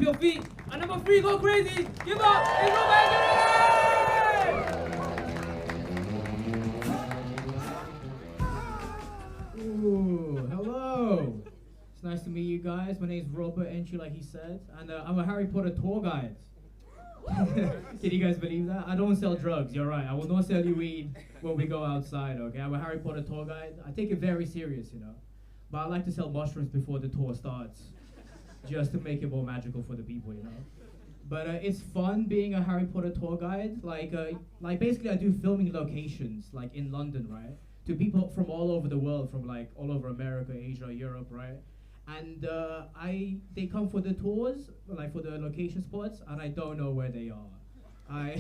stamp your feet. And number 3, go crazy. Give up. It's Ooh, hello. It's nice to meet you guys. My name is Robert Enciu, like he said, and I'm a Harry Potter tour guide. Can you guys believe that? I don't sell drugs, you're right. I will not sell you weed when we go outside, okay? I'm a Harry Potter tour guide. I take it very serious, you know. But I like to sell mushrooms before the tour starts, just to make it more magical for the people, you know. But it's fun being a Harry Potter tour guide. Like basically I do filming locations, like in London, right? To people from all over the world, from like all over America, Asia, Europe, right? And they come for the tours, like for the location spots, and I don't know where they are. I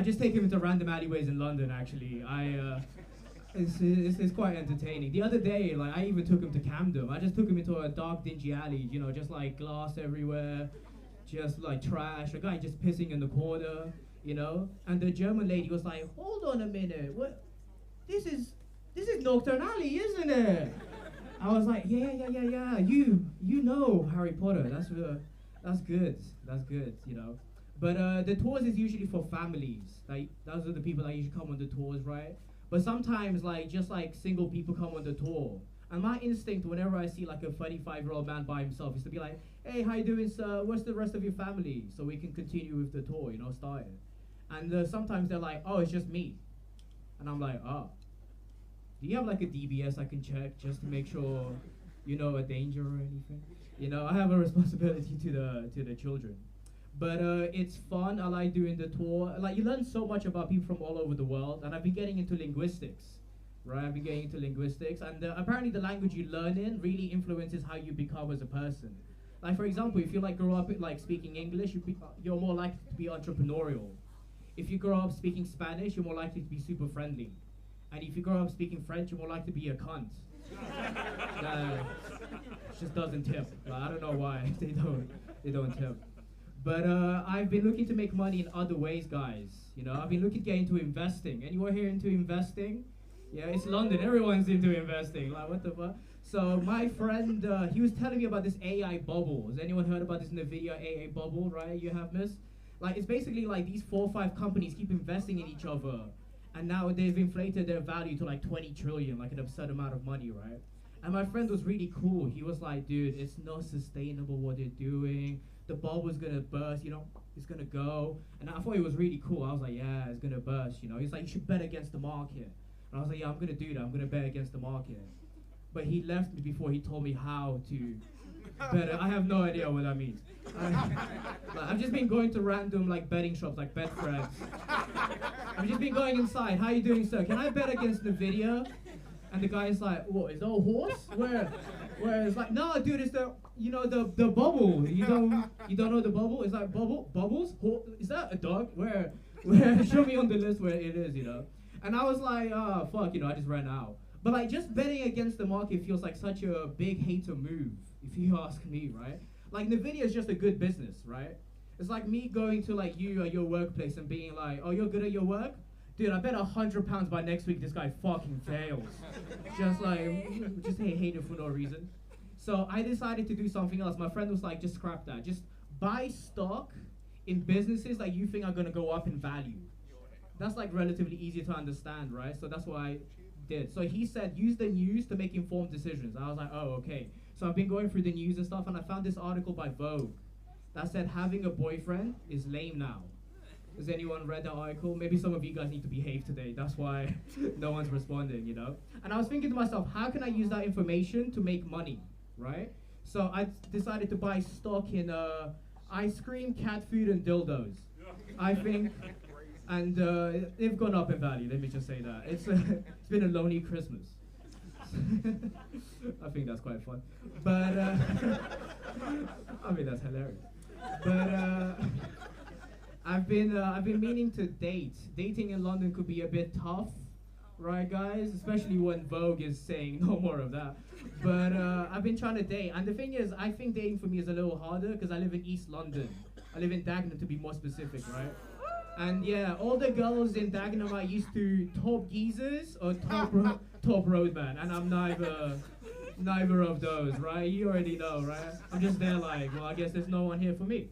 just take them into random alleyways in London. Actually, it's quite entertaining. The other day, like I even took him to Camden. I just took him into a dark, dingy alley. You know, just like glass everywhere, just like trash. A guy just pissing in the corner. You know, and the German lady was like, "Hold on a minute, what? This is Nocturne Alley, isn't it?" I was like, yeah. You know Harry Potter. That's good. That's good. You know. But the tours is usually for families. Like those are the people that usually come on the tours, right? But sometimes like just like single people come on the tour. And my instinct whenever I see like a 35-year-old man by himself is to be like, "Hey, how you doing, sir? What's the rest of your family?" So we can continue with the tour, you know, start it. And sometimes they're like, "Oh, it's just me," and I'm like, "Oh. Do you have like a DBS I can check just to make sure you know a danger or anything?" You know, I have a responsibility to the children. But it's fun. I like doing the tour. Like you learn so much about people from all over the world, and I've been getting into linguistics, right? I've been getting into linguistics, and apparently the language you learn in really influences how you become as a person. Like for example, if you like grow up like speaking English, you're more likely to be entrepreneurial. If you grow up speaking Spanish, you're more likely to be super friendly. And if you grow up speaking French, you're more likely to be a cunt. Just doesn't tip. Like, I don't know why they don't tip. But I've been looking to make money in other ways, guys. You know, I've been looking to get into investing. Anyone here into investing? Yeah, it's London. Everyone's into investing. Like, what the fuck? So my friend, he was telling me about this AI bubble. Has anyone heard about this NVIDIA AI bubble? Right? You have, miss? Like, it's basically like these 4 or 5 companies keep investing in each other. And now they've inflated their value to like 20 trillion, like an absurd amount of money, right? And my friend was really cool. He was like, "Dude, it's not sustainable what they're doing. The bubble's gonna burst, you know, it's gonna go." And I thought it was really cool. I was like, "Yeah, it's gonna burst, you know." He's like, "You should bet against the market." And I was like, "Yeah, I'm gonna do that. I'm gonna bet against the market." But he left me before he told me how to bet. I have no idea what that means. I've just been going to random like betting shops, like Betfred. I've just been going inside. "How you doing, sir? Can I bet against NVIDIA?" And the guy's like, "What, is that a horse? Where it's like, "No, dude, it's the bubble. You don't know the bubble? It's like bubbles? Is that a dog? Where show me on the list where it is, you know?" And I was like, "Oh fuck, you know, I just ran out." But like just betting against the market feels like such a big hater move, if you ask me, right? Like NVIDIA is just a good business, right? It's like me going to like you at your workplace and being like, "Oh, you're good at your work? Dude, I bet £100 by next week this guy fucking fails." just hate it for no reason. So I decided to do something else. My friend was like, "Just scrap that. Just buy stock in businesses that you think are gonna go up in value." That's like relatively easy to understand, right? So that's what I did. So he said, use the news to make informed decisions. I was like, "Oh, okay." So I've been going through the news and stuff, and I found this article by Vogue that said having a boyfriend is lame now. Has anyone read that article? Maybe some of you guys need to behave today. That's why no one's responding, you know? And I was thinking to myself, how can I use that information to make money, right? So I decided to buy stock in ice cream, cat food, and dildos. I think, and they've gone up in value, let me just say that. It's been a lonely Christmas. I think that's quite fun. But, I mean, that's hilarious. But, I've been meaning to date. Dating in London could be a bit tough, right, guys? Especially when Vogue is saying no more of that. But I've been trying to date, and the thing is, I think dating for me is a little harder because I live in East London. I live in Dagenham, to be more specific, right? And yeah, all the girls in Dagenham are used to top geezers or top road man, and I'm neither Neither of those, right? You already know, right? I'm just there like, well, I guess there's no one here for me.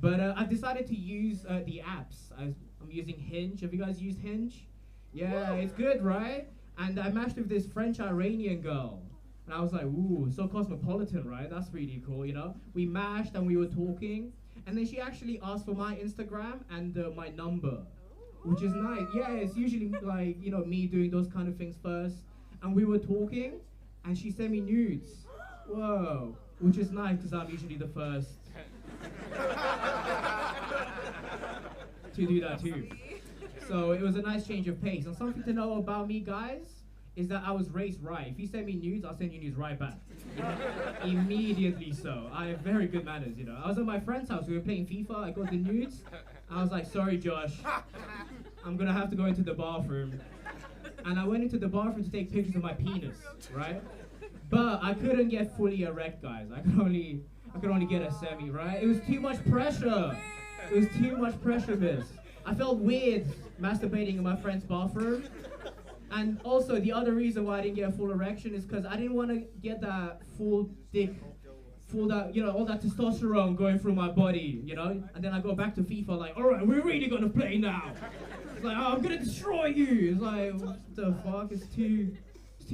But I've decided to use the apps. I'm using Hinge. Have you guys used Hinge? Yeah, it's good, right? And I matched with this French-Iranian girl. And I was like, ooh, so cosmopolitan, right? That's really cool, you know? We matched and we were talking. And then she actually asked for my Instagram and my number, which is nice. Yeah, it's usually like, you know, me doing those kind of things first. And we were talking, and she sent me nudes. Whoa, which is nice because I'm usually the first to do that too. So it was a nice change of pace. And something to know about me, guys, is that I was raised right. If you send me nudes, I'll send you nudes right back. Immediately so. I have very good manners, you know. I was at my friend's house, we were playing FIFA, I got the nudes. I was like, sorry Josh, I'm gonna have to go into the bathroom. And I went into the bathroom to take pictures of my penis, right? But I couldn't get fully erect, guys. I could only get a semi, right? It was too much pressure. It was too much pressure, miss. I felt weird masturbating in my friend's bathroom. And also, the other reason why I didn't get a full erection is because I didn't want to get that full dick, you know, all that testosterone going through my body, you know? And then I go back to FIFA like, all right, we're really going to play now. It's like, oh, I'm going to destroy you. It's like, what the fuck? It's too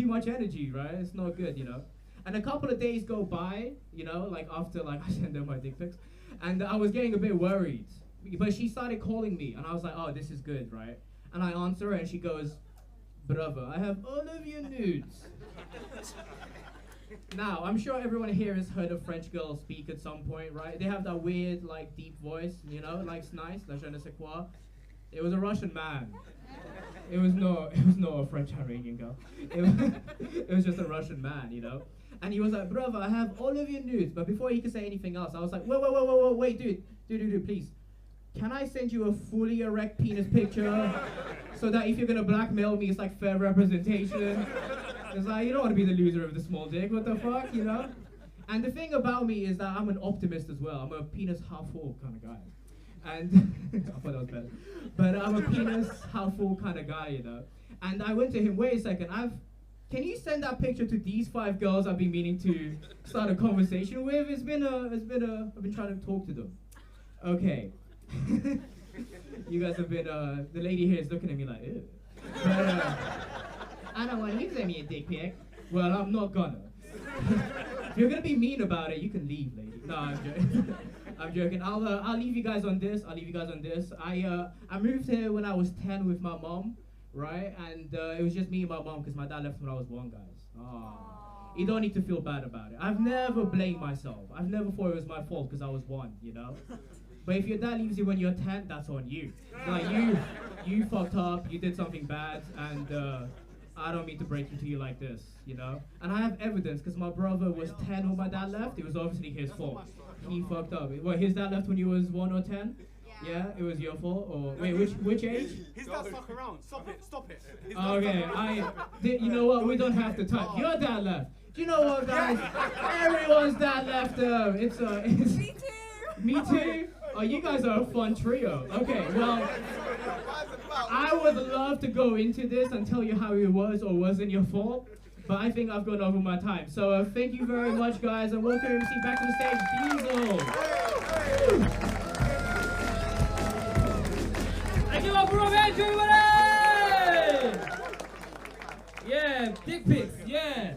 much energy, right? It's not good, you know? And a couple of days go by, you know, like after like I sent them my dick pics. And I was getting a bit worried. But she started calling me, and I was like, oh, this is good, right? And I answer her, and she goes, brother, I have all of your nudes. Now, I'm sure everyone here has heard a French girl speak at some point, right? They have that weird, like, deep voice, you know, like, it's nice, la je ne sais quoi. It was a Russian man. It was not a French-Iranian girl. It was just a Russian man, you know? And he was like, brother, I have all of your nudes. But before he could say anything else, I was like, wait, dude, please. Can I send you a fully erect penis picture so that if you're gonna blackmail me, it's like fair representation? It's like, you don't want to be the loser of the small dick, what the fuck, you know? And the thing about me is that I'm an optimist as well. I'm a penis half full kind of guy. And I thought that was better. But I'm a penis half full kind of guy, you know? And I went to him, wait a second, can you send that picture to these 5 girls I've been meaning to start a conversation with? I've been trying to talk to them. Okay. You guys have been, the lady here is looking at me like, ew. But, I don't want you to send me a dick pic. Well, I'm not gonna. If you're gonna be mean about it, you can leave, lady. No, I'm joking. I'm joking. I'll leave you guys on this. I moved here when I was 10 with my mom, right? And it was just me and my mom because my dad left when I was 1, guys. Oh. You don't need to feel bad about it. I've never blamed myself. I've never thought it was my fault because I was 1, you know? But if your dad leaves you when you're 10, that's on you. Like, you fucked up, you did something bad, and I don't mean to break it to you like this, you know? And I have evidence, because my brother was 10 when my dad left. It was obviously his fault. He fucked up. Well, his dad left when you was 1 or 10? Yeah, it was your fault? Or wait, which age? His dad fuck around. Stop it. Okay, you know what? We don't have to touch. Your dad left. Do you know what, guys? Everyone's dad left. It's Me too. Me too? Oh, you guys are a fun trio. Okay, well, I would love to go into this and tell you how it was or wasn't your fault, but I think I've gone over my time. So thank you very much, guys, and welcome MC back to the stage, Diesel. Thank you all for everybody! Yeah, dick pics, yeah.